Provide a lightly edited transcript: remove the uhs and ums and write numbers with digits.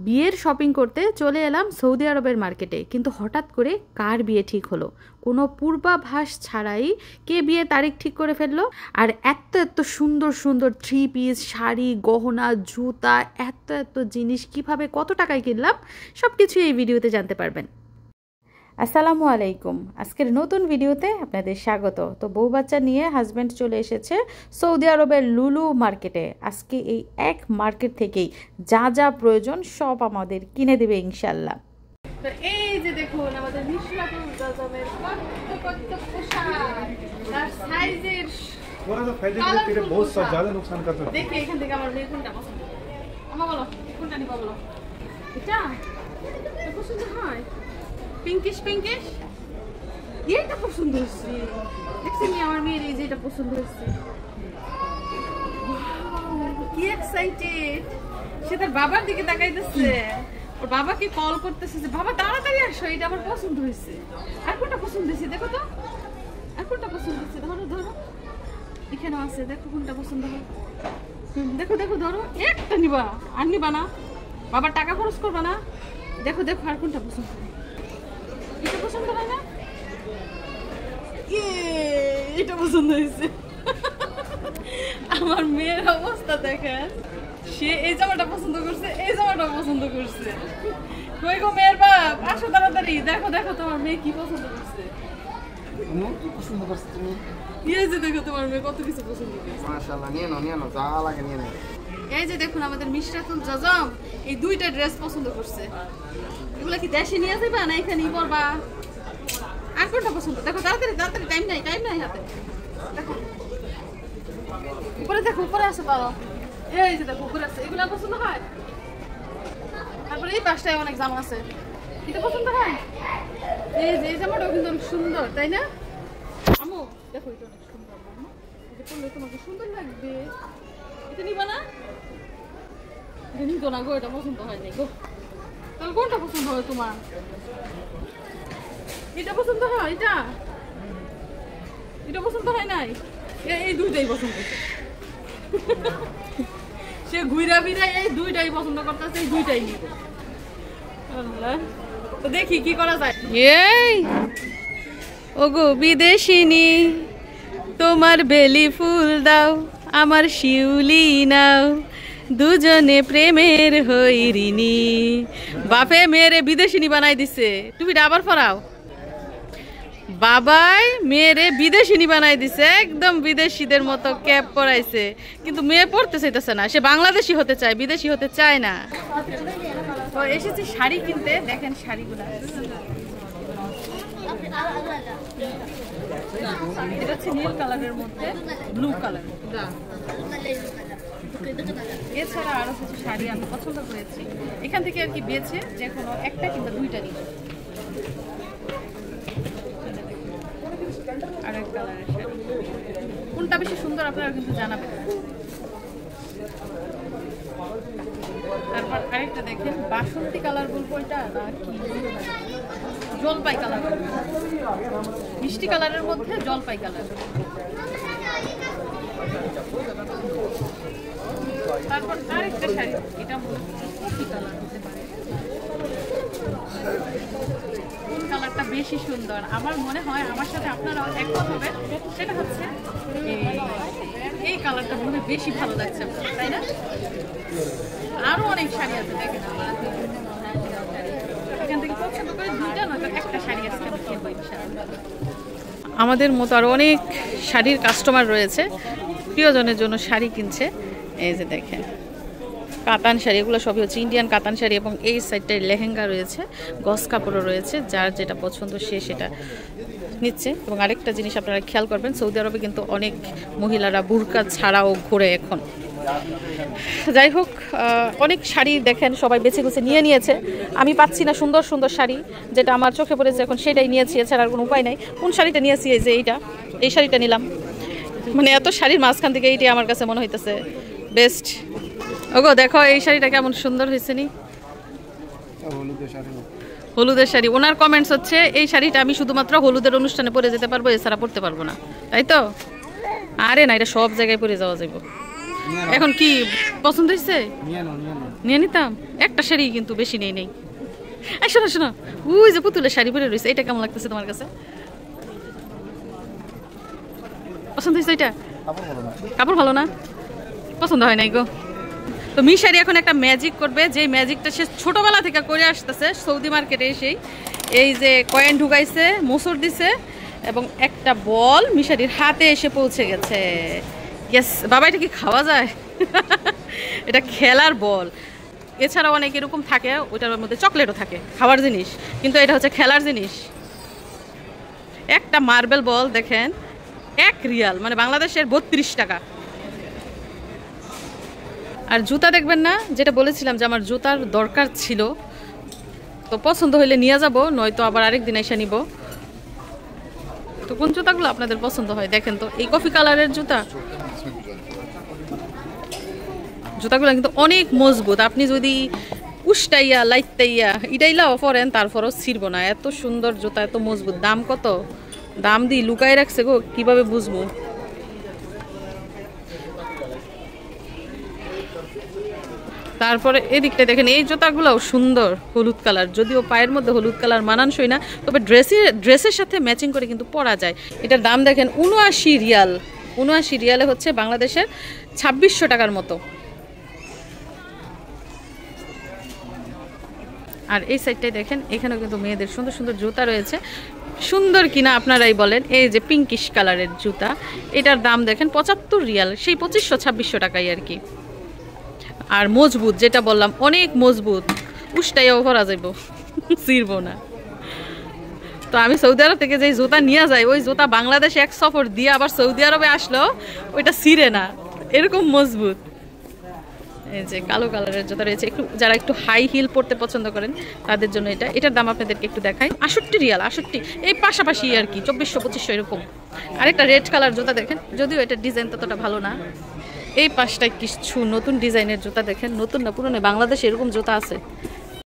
বিয়ের শপিং করতে চলে এলাম সৌদি আরবের মার্কেটে, কিন্তু হঠাৎ করে কার বিয়ে ঠিক হলো কোনো পূর্বাভাস ছাড়াই। কে বিয়ে তারিখ ঠিক করে ফেললো, আর এত এত সুন্দর সুন্দর 3 পিস শাড়ি, গহনা, জুতা, এত এত জিনিস কিভাবে কত টাকায় কিনলাম সব কিছুই এই ভিডিওতে জানতে পারবেন। আসসালামু আলাইকুম, আজকের নতুন ভিডিওতে আপনাদের স্বাগত। তো বউ বাচ্চা নিয়ে হাজব্যান্ড চলে এসেছে সৌদি আরবের লুলু মার্কেটে। আজকে এই এক মার্কেট থেকেই যা যা প্রয়োজন সব আমাদের কিনে দেবে ইনশাল্লাহ। তো এই যে দেখুন আমাদের মিশরাতুল জাজামের কত পোশাক, তার সাইজের थोड़ा सा फायदे के लिए बहुत ज्यादा नुकसान कर सकते हैं। দেখি এখান থেকে আমার মেয়ে কোনটা পছন্দ, আমা বলো কোনটা নিবা বলো। এটা পছন্দ হয় পিঙ্কিশ পিঙ্কিশ, এটা পছন্দ হচ্ছে। দেখছেন আমার মেয়ের এই যে এটা পছন্দ হচ্ছে, কি এক্সাইটেড। সে তার বাবার দিকে তাকাইতেছে, ওর বাবাকে কল করতেছে যে বাবা তাড়াতাড়ি আসো, এটা আমার পছন্দ হয়েছে। আর কোনটা পছন্দ হয়েছে দেখো তো, আর কোনটা পছন্দ হয়েছে ধরো ধরো, এখানে আছে দেখো কোনটা পছন্দ হয়। দেখো দেখো ধরো, একটা নিবা আর নিবা না, বাবার টাকা খরচ করবা না। দেখো দেখো আর কোনটা পছন্দ হয়, এটা পছন্দ হয় না, এটা পছন্দ হয়েছে। আমার মেয়ের অবস্থা দেখেন, সে এই জামাটা পছন্দ করছে, এই জামাটা পছন্দ করছে। কই গো মেয়ের বাপ, আসো তাড়াতাড়ি, দেখো দেখো তোমার মেয়ে কি পছন্দ করছে। কি পছন্দ করছো তুমি? এই যে দেখো তোমার মেয়ে কত কিছু পছন্দ করছে। মাশাআল্লাহ, নিয়ে নাও যা লাগে নিয়ে নাও। এই যে দেখুন আমাদের মিশরাতুল জাজাম এই দুইটা ড্রেস পছন্দ করছে। এগুলা কি দেশে নিয়ে যাবা না এখানেই পরবা? আর কোনটা পছন্দ দেখো, তাড়াতাড়ি তাড়াতাড়ি, টাইম নাই হাতে। দেখো উপরে, দেখো উপরে আছে পারো, এই যে দেখো উপরে আছে। এগুলা পছন্দ হয়? তারপরে এই পাশটায় অনেক জামা আছে, এটা পছন্দ হয়? এই যে এই জামাটাও কিন্তু অনেক সুন্দর, তাই না আম্মু? দেখো এটা অনেক সুন্দর, এটা পরলে তোমাকে সুন্দর লাগবে। এটা নিবা না? এটা নিতো না গো, এটা পছন্দ হয় নাই গো। তাহলে কোনটা পছন্দ হয় তোমার? এটা পছন্দ হয়? এটা এটা পছন্দ হয় নাই? এই দুইটাই পছন্দ করছে। সে ঘুরা ফিরা এই দুইটাই পছন্দ করতেছে, এই দুইটাই নিব। তো দেখি কি করা যায়। এই ওগো বিদেশিনী, তোমার বেলি ফুল দাও, আমার শিউলি নাও, দুজনে প্রেমের হইরিনি। বাপে মেয়েরে বিদেশিনী বানাই দিছে, টুপিটা আবার ফরাও। বাবাই মেয়েরে বিদেশিনী বানাই দিছে, একদম বিদেশিদের মতো ক্যাপ পরাইছে, কিন্তু মেয়ে পড়তে চাইতেছে না, সে বাংলাদেশি হতে চায়, বিদেশি হতে চায় না। তো এসেছি শাড়ি কিনতে, দেখেন শাড়িগুলা। এটা হচ্ছে নীল কালারের মধ্যে ব্লু কালার। এছাড়া আরো কিছু শাড়ি আমি পছন্দ করেছি, এখান থেকে আর কি বেছে যে কোনো একটা কিংবা দুইটা নিব। আরেক কালারের শাড়ি, কোনটা বেশি সুন্দর আপনারা কিন্তু জানাবেন। তারপর আরেকটা দেখেন বাসন্তী কালার বলবো, এটা না কি জলপাই কালার, মিষ্টি কালারের মধ্যে জলপাই কালার। তারপর আরেকটা শাড়ি, এটা কফি কালার হতে পারে। কোন কালারটা বেশি সুন্দর আমার মনে হয়, আমার সাথে আপনারাও একমত হবেন, সেটা হচ্ছে এই কালারটা মনে হয় বেশি ভালো লাগছে, তাই না? আরো অনেক শাড়ি আছে দেখেন, এখান থেকে পছন্দ করে দুইটা না একটা শাড়ি আছে কিনবো ইনশাআল্লাহ। আমাদের মতো আরো অনেক শাড়ির কাস্টমার রয়েছে, প্রিয়জনের জন্য শাড়ি কিনছে। এই যে দেখেন কাতান শাড়ি, এগুলো সবই হচ্ছে ইন্ডিয়ান কাতান শাড়ি, এবং এই সাইডটায় লেহেঙ্গা রয়েছে, গস কাপড়ও রয়েছে, যার যেটা পছন্দ সে সেটা নিচ্ছে। এবং আরেকটা জিনিস আপনারা খেয়াল করবেন, সৌদি আরবে কিন্তু অনেক মহিলারা বুরকা ছাড়াও ঘোরে এখন। যাই হোক, অনেক শাড়ি দেখেন সবাই বেছে গুছে নিয়ে নিয়েছে, আমি পাচ্ছি না সুন্দর সুন্দর শাড়ি, যেটা আমার চোখে পড়েছে এখন সেটাই নিয়েছি, এছাড়া আর কোনো উপায় নাই। কোন শাড়িটা নিয়েছি? এই যে এই শাড়িটা নিলাম, মানে এত শাড়ির মাঝখান থেকে এইটাই আমার কাছে মনে হইতেছে বেস্ট। ওগো দেখো এই শাড়িটা কেমন সুন্দর হয়েছে নি, হলুদের শাড়ি। ওনার কমেন্টস হচ্ছে এই শাড়িটা আমি শুধুমাত্র হলুদের অনুষ্ঠানে পরে যেতে পারবো, এছাড়া পরতে পারবো না, তাই তো? আরে না, এটা সব জায়গায় পরে যাওয়া যাবে। এখন কি পছন্দ হয়েছে? নিয়ে নাও নিয়ে নিতাম। একটা শাড়ি কিন্তু বেশি নেই। এই শোনো শোনো, ওই যে পুতুলের শাড়ি পরে রয়েছে, এটা কেমন লাগতেছে তোমার কাছে? পছন্দ হয়েছে এটা? কাপড় ভালো না? পছন্দ হয় নাই গো। তো মিশারি এখন একটা ম্যাজিক করবে, যে ম্যাজিকটা সে ছোটবেলা থেকে করে আসতেছে। সৌদি মার্কেটে এসেই এই যে কয়েন ঢুকাইছে, মোসর দিছে এবং একটা বল মিশারির হাতে এসে পৌঁছে গেছে। ইয়েস বাবা, এটা কি খাওয়া যায়? এটা খেলার বল। এছাড়াও অনেক এরকম থাকে, ওইটার মধ্যে চকলেটও থাকে, খাওয়ার জিনিস, কিন্তু এটা হচ্ছে খেলার জিনিস। একটা মার্বেল বল দেখেন, 1 রিয়াল, মানে বাংলাদেশের 32 টাকা। আর জুতা দেখবেন না, যেটা বলেছিলাম যে আমার জুতার দরকার ছিল, তো পছন্দ হইলে নিয়ে যাব, নয়তো আবার আরেকদিন এসে নিব। তো কোন জুতাগুলো আপনাদের পছন্দ হয় দেখেন তো। এই কফি কালারের জুতাগুলো কিন্তু অনেক মজবুত। আপনি যদি উষ্টাইয়া লাইতাইয়া ইটাইলাও পরেন, তারপরও ছিড়ব না। এত সুন্দর জুতা, এত মজবুত। দাম কত? দাম দিয়ে লুকায় রাখছে গো, কিভাবে বুঝবো? তারপরে এদিকটা দেখেন, এই জুতাগুলোও সুন্দর, হলুদ কালার। যদিও পায়ের মধ্যে হলুদ কালার মানানসই না, তবে ড্রেসের সাথে ম্যাচিং করে কিন্তু পরা যায়। এটার দাম দেখেন 79 রিয়াল। 79 রিয়ালে হচ্ছে বাংলাদেশের 2600 টাকার মতো। আর এই সাইডটাই দেখেন, এখানেও কিন্তু মেয়েদের সুন্দর সুন্দর জুতা রয়েছে। সুন্দর কিনা আপনারাই বলেন। এই যে পিঙ্কিশ কালারের জুতা, এটার দাম দেখেন 75 রিয়াল, সেই 2500-2600 টাকাই আর কি। আর মজবুত, যেটা বললাম অনেক মজবুত, উষ্টাইয়াও ভরা যাইব, ছিড়ব না। তো আমি সৌদি আরব থেকে যে জুতা নিয়ে যাই, ওই জুতা বাংলাদেশে এক সফর দিয়ে আবার সৌদি আরবে আসলো, ওইটা ছিঁড়ে না, এরকম মজবুত। এই যে কালো কালারের জুতা রয়েছে। যারা একটু হাই হিল পরতে পছন্দ করেন তাদের জন্য এটা। এটার দাম আপনাদেরকে একটু দেখাই, 68 রিয়াল। 68 এই পাশাপাশি আর কি, 2400-2500 এরকম। আরেকটা রেড কালার জুতা দেখেন, যদিও এটার ডিজাইন ততটা ভালো না। এই পাশটায় কিছু নতুন ডিজাইনের জুতা দেখেন, নতুন না পুরনো, বাংলাদেশে এরকম জুতা আছে।